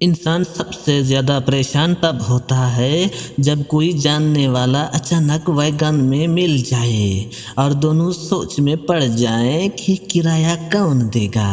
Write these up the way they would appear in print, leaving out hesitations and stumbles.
انسان سب سے زیادہ پریشان تب ہوتا ہے جب کوئی جاننے والا اچانک ویگن میں مل جائے اور دونوں سوچ میں پڑ جائیں کہ کرایہ کون دے گا۔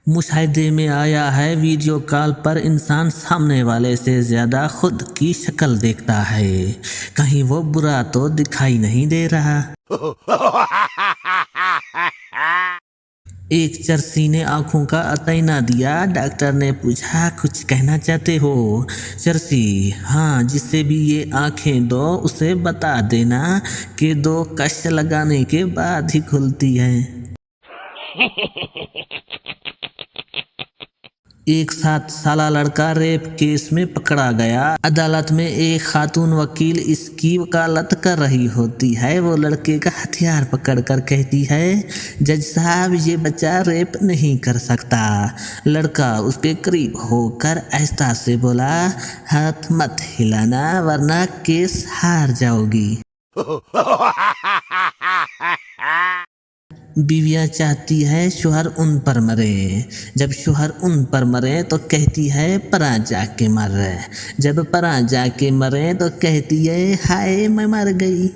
مشاہدے میں آیا ہے ویڈیو کال پر انسان سامنے والے سے زیادہ خود کی شکل دیکھتا ہے، کہیں وہ برا تو دکھائی نہیں دے رہا۔ ایک چرسی نے آنکھوں کا عطیہ نہ دیا۔ ڈاکٹر نے پوچھا کچھ کہنا چاہتے ہو؟ چرسی: ہاں، جسے بھی یہ آنکھیں دو اسے بتا دینا کہ 2 کش لگانے کے بعد ہی کھلتی ہیں۔ ایک 7 سالہ لڑکا ریپ کیس میں پکڑا گیا۔ عدالت میں ایک خاتون وکیل اس کی وکالت کر رہی ہوتی ہے۔ وہ لڑکے کا ہتھیار پکڑ کر کہتی ہے، جج صاحب یہ بچہ ریپ نہیں کر سکتا۔ لڑکا اس کے قریب ہو کر آہستہ سے بولا، ہاتھ مت ہلانا ورنہ کیس ہار جاؤ گی۔ بیویاں چاہتی ہے شوہر ان پر مرے۔ جب شوہر ان پر مرے تو کہتی ہے پراں جا کے مر۔ جب پراں جا کے مرے تو کہتی ہے ہائے میں مر گئی۔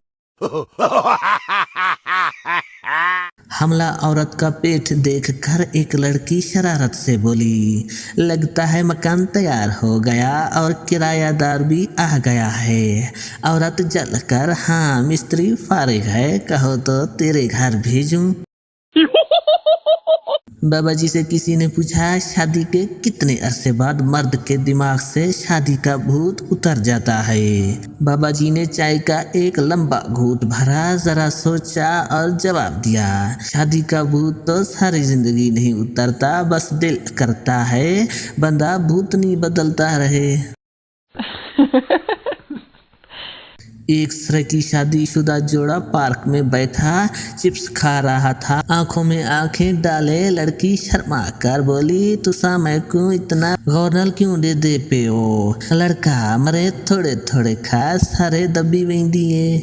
حاملہ عورت کا پیٹ دیکھ کر ایک لڑکی شرارت سے بولی، لگتا ہے مکان تیار ہو گیا اور کرایہ دار بھی آ گیا ہے۔ عورت جل کر، ہاں مستری فارغ ہے، کہو تو تیرے گھر بھیجوں۔ بابا جی سے کسی نے پوچھا، شادی کے کتنے عرصے بعد مرد کے دماغ سے شادی کا بھوت اتر جاتا ہے؟ بابا جی نے چائے کا ایک لمبا گھونٹ بھرا، ذرا سوچا اور جواب دیا، شادی کا بھوت تو ساری زندگی نہیں اترتا، بس دل کرتا ہے بندہ بھوتنی بدلتا رہے۔ ایک سرکی شادی شدہ جوڑا پارک میں بیٹھا چپس کھا رہا تھا۔ آنکھوں میں آنکھیں ڈالے لڑکی شرما کر بولی، تساں میں کو اتنا غور نال کیوں دے دے پے ہو؟ لڑکا: مرے تھوڑے تھوڑے کھا، سارے دبی ویندی ہے۔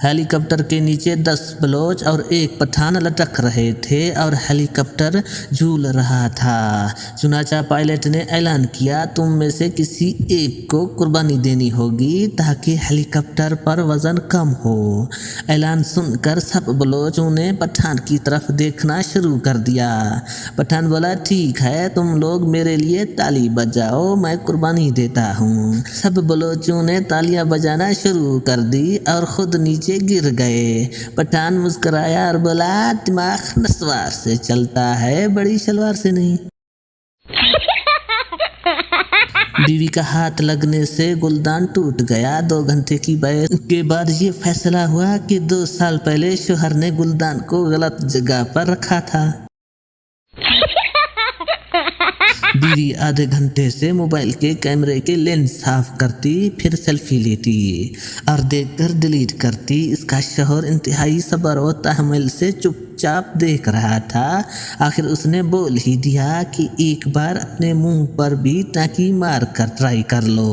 ہیلی کاپٹر کے نیچے 10 بلوچ اور ایک پٹھان لٹک رہے تھے اور ہیلی کاپٹر جھول رہا تھا۔ چنانچہ پائلٹ نے اعلان کیا، تم میں سے کسی ایک کو قربانی دینی ہوگی تاکہ ہیلی کاپٹر پر وزن کم ہو۔ اعلان سن کر سب بلوچوں نے پٹھان کی طرف دیکھنا شروع کر دیا۔ پٹھان بولا، ٹھیک ہے، تم لوگ میرے لیے تالی بجاؤ، میں قربانی دیتا ہوں۔ سب بلوچوں نے تالیاں بجانا شروع کر دی اور خود نیچے گر گئے۔ پٹھان مسکرایا اور بولا، دماغ نسوار سے چلتا ہے، بڑی شلوار سے نہیں۔ بیوی کا ہاتھ لگنے سے گلدان ٹوٹ گیا۔ 2 گھنٹے کی بحث کے بعد یہ فیصلہ ہوا کہ 2 سال پہلے شوہر نے گلدان کو غلط جگہ پر رکھا تھا۔ بیوی آدھے گھنٹے سے موبائل کے کیمرے کے لینس صاف کرتی، پھر سیلفی لیتی اور دیکھ کر ڈیلیٹ کرتی۔ اس کا شوہر انتہائی صبر و تحمل سے چپ چاپ دیکھ رہا تھا۔ آخر اس نے بول ہی دیا کہ ایک بار اپنے منہ پر بھی ٹانکی مار کر ٹرائی کر لو،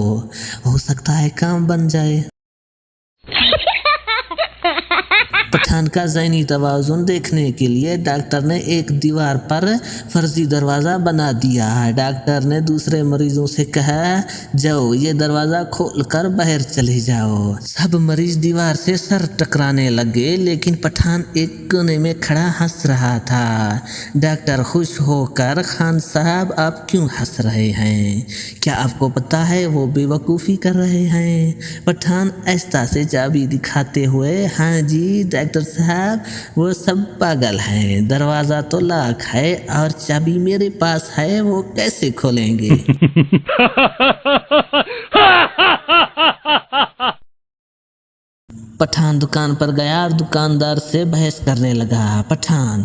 ہو سکتا ہے کام بن جائے۔ پٹھان کا ذہنی توازن دیکھنے کے لیے ڈاکٹر نے ایک دیوار پر فرضی دروازہ بنا دیا۔ ڈاکٹر نے دوسرے مریضوں سے کہا، جاؤ یہ دروازہ کھول کر باہر چلے جاؤ۔ سب مریض دیوار سے سر ٹکرانے لگے، لیکن پٹھان ایک کونے میں کھڑا ہنس رہا تھا۔ ڈاکٹر خوش ہو کر، خان صاحب آپ کیوں ہنس رہے ہیں؟ کیا آپ کو پتا ہے وہ بے وقوفی کر رہے ہیں؟ پٹھان آہستہ سے چابی دکھاتے ہوئے، ہاں جی ڈاکٹر صاحب، وہ سب پاگل ہیں، دروازہ تو لاک ہے اور چابی میرے پاس ہے، وہ کیسے کھولیں گے؟ پٹھان دکان پر گیا اور دکاندار سے بحث کرنے لگا۔ پٹھان: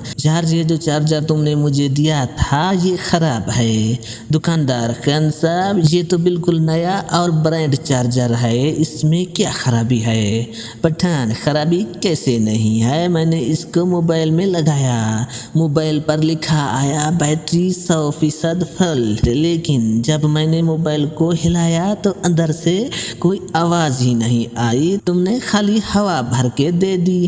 یہ جو چارجر تم نے مجھے دیا تھا یہ خراب ہے۔ دکاندار: خان صاحب یہ تو بالکل نیا اور برانڈ چارجر ہے، اس میں کیا خرابی ہے؟ پٹھان: خرابی کیسے نہیں ہے، میں نے اس کو موبائل میں لگایا، موبائل پر لکھا آیا بیٹری 100% فل، لیکن جب میں نے موبائل کو ہلایا تو اندر سے کوئی آواز ہی نہیں آئی، تم نے خالی ہوا بھر کے دے دی۔